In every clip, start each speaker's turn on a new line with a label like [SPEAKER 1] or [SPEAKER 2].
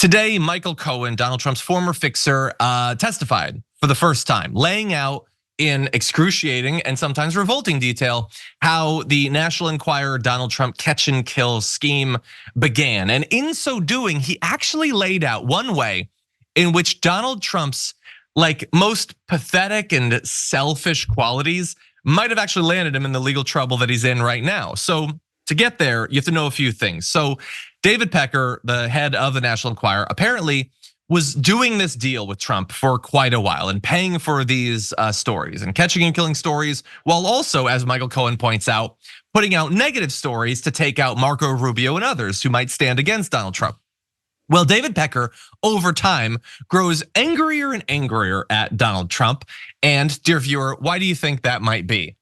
[SPEAKER 1] Today, Michael Cohen, Donald Trump's former fixer, testified for the first time, laying out in excruciating and sometimes revolting detail how the National Enquirer Donald Trump catch and kill scheme began. And in so doing, he actually laid out one way in which Donald Trump's most pathetic and selfish qualities might have actually landed him in the legal trouble that he's in right now. So to get there, you have to know a few things. So David Pecker, the head of the National Enquirer, apparently was doing this deal with Trump for quite a while and paying for these stories and catching and killing stories, while also, as Michael Cohen points out, putting out negative stories to take out Marco Rubio and others who might stand against Donald Trump. Well, David Pecker, over time, grows angrier and angrier at Donald Trump. And dear viewer, why do you think that might be?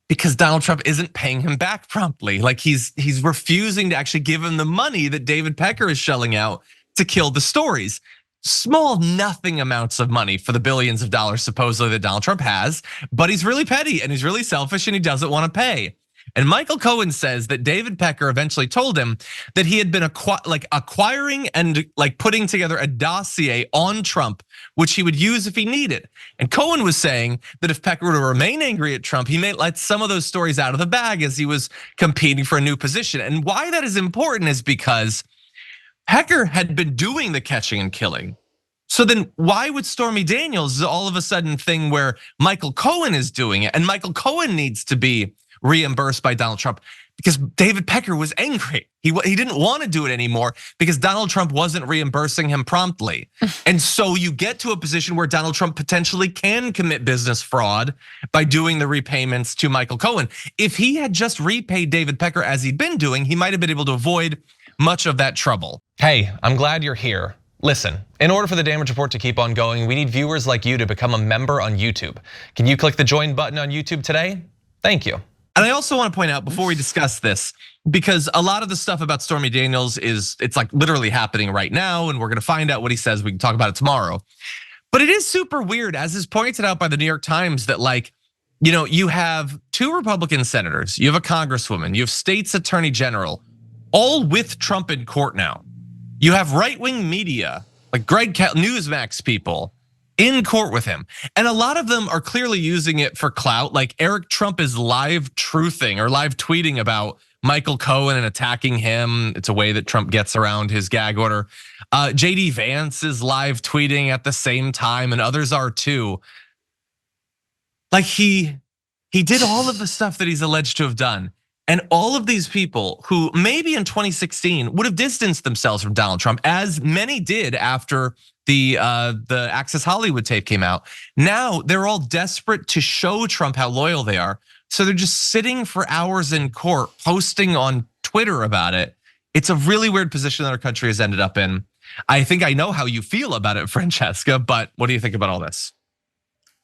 [SPEAKER 1] Because Donald Trump isn't paying him back promptly. He's refusing to actually give him the money that David Pecker is shelling out to kill the stories. Small, nothing amounts of money for the billions of dollars supposedly that Donald Trump has, but he's really petty and he's really selfish and he doesn't want to pay. And Michael Cohen says that David Pecker eventually told him that he had been acquiring and putting together a dossier on Trump, which he would use if he needed. And Cohen was saying that if Pecker were to remain angry at Trump, he may let some of those stories out of the bag as he was competing for a new position. And why that is important is because Pecker had been doing the catching and killing. So then why would Stormy Daniels all of a sudden thing where Michael Cohen is doing it and Michael Cohen needs to be reimbursed by Donald Trump? Because David Pecker was angry. He didn't want to do it anymore because Donald Trump wasn't reimbursing him promptly. And so you get to a position where Donald Trump potentially can commit business fraud by doing the repayments to Michael Cohen. If he had just repaid David Pecker as he'd been doing, he might have been able to avoid much of that trouble. Hey, I'm glad you're here. Listen, in order for the damage report to keep on going, we need viewers like you to become a member on YouTube. Can you click the join button on YouTube today? Thank you. And I also want to point out before we discuss this, because a lot of the stuff about Stormy Daniels it's literally happening right now, and we're gonna find out what he says. We can talk about it tomorrow. But it is super weird, as is pointed out by the New York Times, that you have 2 Republican senators, you have a congresswoman, you have state's attorney general, all with Trump in court now. You have right-wing media, like Newsmax people, in court with him. And a lot of them are clearly using it for clout. Like Eric Trump is live truthing or live tweeting about Michael Cohen and attacking him. It's a way that Trump gets around his gag order. JD Vance is live tweeting at the same time, and others are too. He did all of the stuff that he's alleged to have done. And all of these people who maybe in 2016 would have distanced themselves from Donald Trump, as many did after the Access Hollywood tape came out. Now they're all desperate to show Trump how loyal they are. So they're just sitting for hours in court, posting on Twitter about it. It's a really weird position that our country has ended up in. I think I know how you feel about it, Francesca, but what do you think about all this?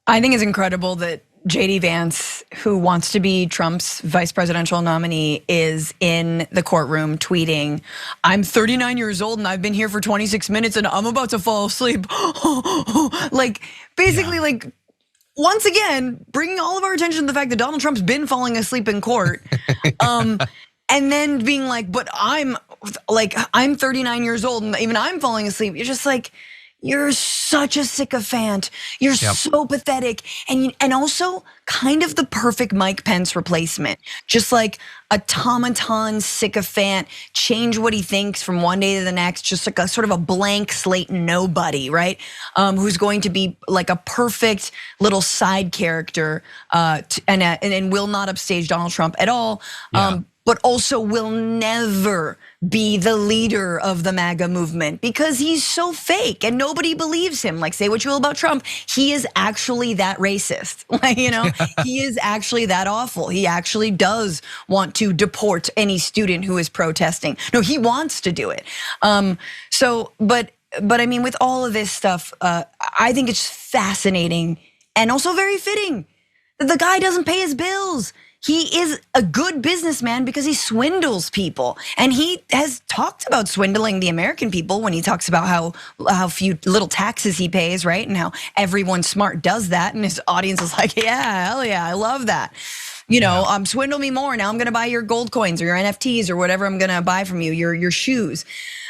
[SPEAKER 2] I think it's incredible that JD Vance, who wants to be Trump's vice presidential nominee, is in the courtroom tweeting, "I'm 39 years old and I've been here for 26 minutes and I'm about to fall asleep." Basically, once again, bringing all of our attention to the fact that Donald Trump's been falling asleep in court. And then being like, but I'm 39 years old and even I'm falling asleep. You're just like, you're such a sycophant. You're so pathetic. And also kind of the perfect Mike Pence replacement. Just like automaton sycophant, change what he thinks from one day to the next. Just like a sort of a blank slate nobody, right? Who's going to be like a perfect little side character and will not upstage Donald Trump at all. But also will never be the leader of the MAGA movement because he's so fake and nobody believes him. Say what you will about Trump, he is actually that racist. He is actually that awful. He actually does want to deport any student who is protesting. No, he wants to do it. But I mean, with all of this stuff, I think it's fascinating and also very fitting that the guy doesn't pay his bills. He is a good businessman because he swindles people. And he has talked about swindling the American people when he talks about how few little taxes he pays, right? And how everyone smart does that. And his audience is like, yeah, hell yeah, I love that. Swindle me more. Now I'm gonna buy your gold coins or your NFTs or whatever I'm gonna buy from you, your shoes.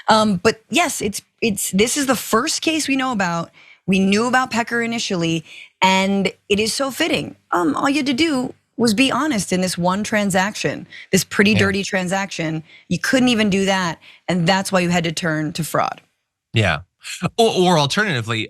[SPEAKER 2] But yes, this is the first case we know about. We knew about Pecker initially, and it is so fitting. All you had to do was be honest in this one transaction, this pretty dirty transaction. You couldn't even do that, and that's why you had to turn to fraud.
[SPEAKER 1] Yeah, or alternatively,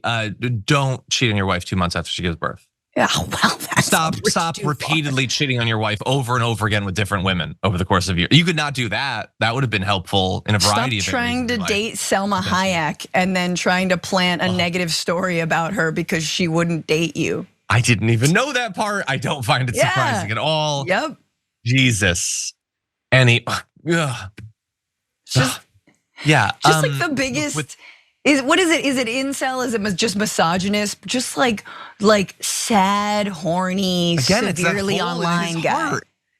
[SPEAKER 1] don't cheat on your wife 2 months after she gives birth.
[SPEAKER 2] Yeah, well, that's
[SPEAKER 1] stop repeatedly cheating on your wife over and over again with different women over the course of years. You could not do that. That would have been helpful in a variety of
[SPEAKER 2] Stop trying to date Selma Hayek and then trying to plant a negative story about her because she wouldn't date you.
[SPEAKER 1] I didn't even know that part. I don't find it surprising at all.
[SPEAKER 2] Yep.
[SPEAKER 1] Jesus. And
[SPEAKER 2] just like the biggest. What is it? Is it incel? Is it just misogynist? Just like sad, horny, severely online guy.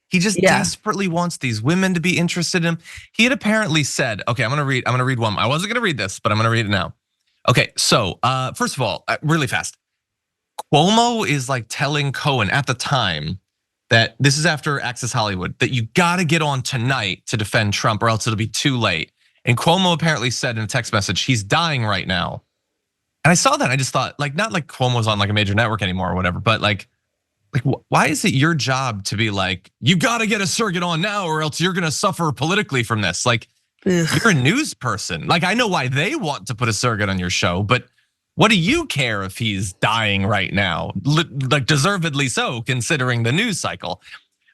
[SPEAKER 1] He just desperately wants these women to be interested in him. He had apparently said, okay, I'm gonna read one. I wasn't gonna read this, but I'm gonna read it now. Okay, so first of all, really fast. Cuomo is like telling Cohen at the time that this is after Access Hollywood, that you gotta get on tonight to defend Trump or else it'll be too late. And Cuomo apparently said in a text message, he's dying right now. And I saw that, and I just thought, like, not like Cuomo's on like a major network anymore or whatever, but like why is it your job to be like, you gotta get a surrogate on now or else you're gonna suffer politically from this? Like, you're a news person. Like, I know why they want to put a surrogate on your show, but what do you care if he's dying right now? Like, deservedly so, considering the news cycle.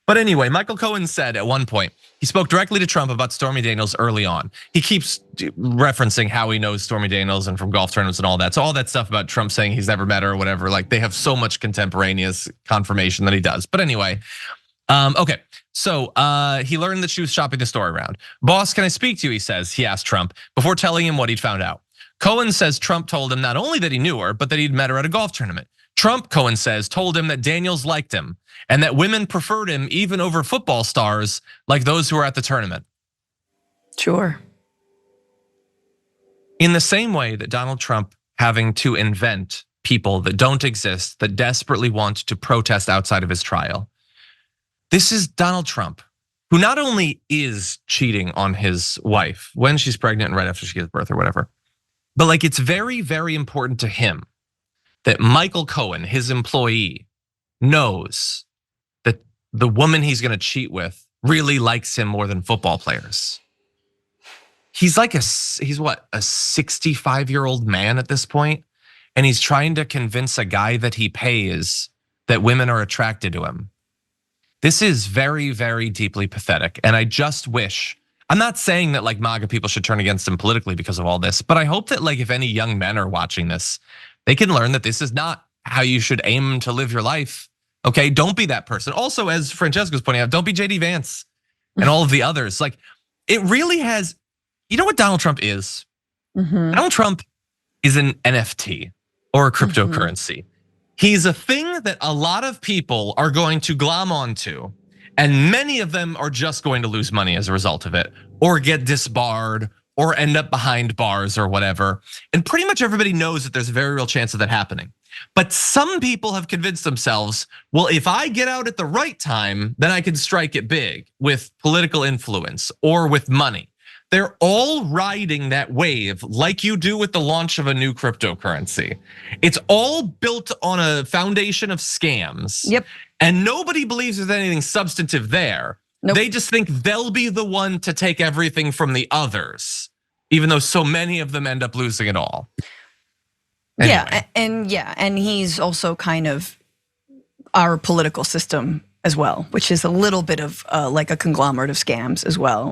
[SPEAKER 1] But anyway, Michael Cohen said at one point, he spoke directly to Trump about Stormy Daniels early on. He keeps referencing how he knows Stormy Daniels and from golf tournaments and all that. So all that stuff about Trump saying he's never met her or whatever, like they have so much contemporaneous confirmation that he does. But anyway, okay. So he learned that she was shopping the store around. Boss, can I speak to you? He asked Trump before telling him what he'd found out. Cohen says Trump told him not only that he knew her, but that he'd met her at a golf tournament. Trump, Cohen says, told him that Daniels liked him and that women preferred him even over football stars like those who were at the tournament.
[SPEAKER 2] Sure.
[SPEAKER 1] In the same way that Donald Trump having to invent people that don't exist, that desperately want to protest outside of his trial. This is Donald Trump, who not only is cheating on his wife when she's pregnant and right after she gives birth or whatever, but like it's very, very important to him that Michael Cohen, his employee, knows that the woman he's gonna cheat with really likes him more than football players. He's like he's what, a 65-year-old man at this point, and he's trying to convince a guy that he pays that women are attracted to him. This is very, very deeply pathetic, and I just wish, I'm not saying that like MAGA people should turn against him politically because of all this, but I hope that like if any young men are watching this, they can learn that this is not how you should aim to live your life. Okay, don't be that person. Also, as Francesca was pointing out, don't be JD Vance and all of the others. Like, it really has, you know what Donald Trump is? Donald Trump is an NFT or a cryptocurrency. He's a thing that a lot of people are going to glom onto, and many of them are just going to lose money as a result of it, or get disbarred, or end up behind bars or whatever. And pretty much everybody knows that there's a very real chance of that happening. But some people have convinced themselves, well, if I get out at the right time, then I can strike it big with political influence or with money. They're all riding that wave like you do with the launch of a new cryptocurrency. It's all built on a foundation of scams.
[SPEAKER 2] Yep.
[SPEAKER 1] And nobody believes there's anything substantive there. Nope. They just think they'll be the one to take everything from the others, even though so many of them end up losing it all. Anyway.
[SPEAKER 2] And he's also kind of our political system as well, which is a little bit of like a conglomerate of scams as well.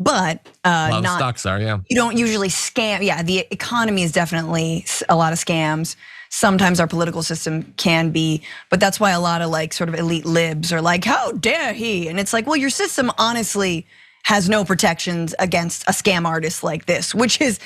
[SPEAKER 2] But not
[SPEAKER 1] stocks are, yeah.
[SPEAKER 2] You don't usually scam. Yeah, the economy is definitely a lot of scams. Sometimes our political system can be, but that's why a lot of like sort of elite libs are like, how dare he? And it's like, well, your system honestly has no protections against a scam artist like this, which is,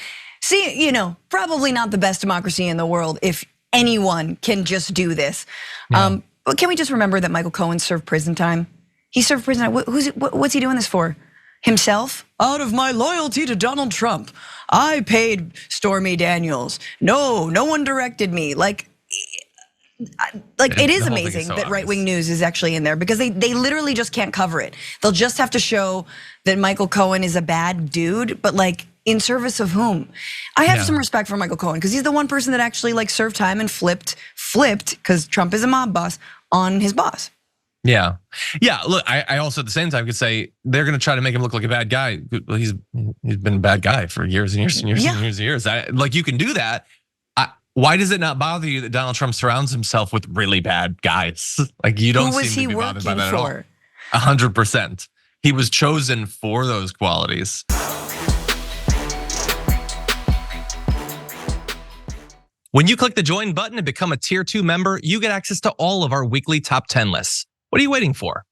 [SPEAKER 2] probably not the best democracy in the world if anyone can just do this. Yeah. But can we just remember that Michael Cohen served prison time? He served prison time. What's he doing this for? Himself? Out of my loyalty to Donald Trump, I paid Stormy Daniels. No one directed me. Like it is amazing that right-wing news is actually in there because they literally just can't cover it. They'll just have to show that Michael Cohen is a bad dude, but like in service of whom? I have
[SPEAKER 1] Yeah.
[SPEAKER 2] some respect for Michael Cohen because he's the one person that actually like served time and flipped because Trump is a mob boss on his boss.
[SPEAKER 1] Yeah. Look, I also at the same time could say they're going to try to make him look like a bad guy. Well, he's been a bad guy for years and years and years and years and years. Like you can do that. Why does it not bother you that Donald Trump surrounds himself with really bad guys? Like you don't seem to be bothered by that at all. 100%. He was chosen for those qualities. When you click the join button and become a tier 2 member, you get access to all of our weekly top 10 lists. What are you waiting for?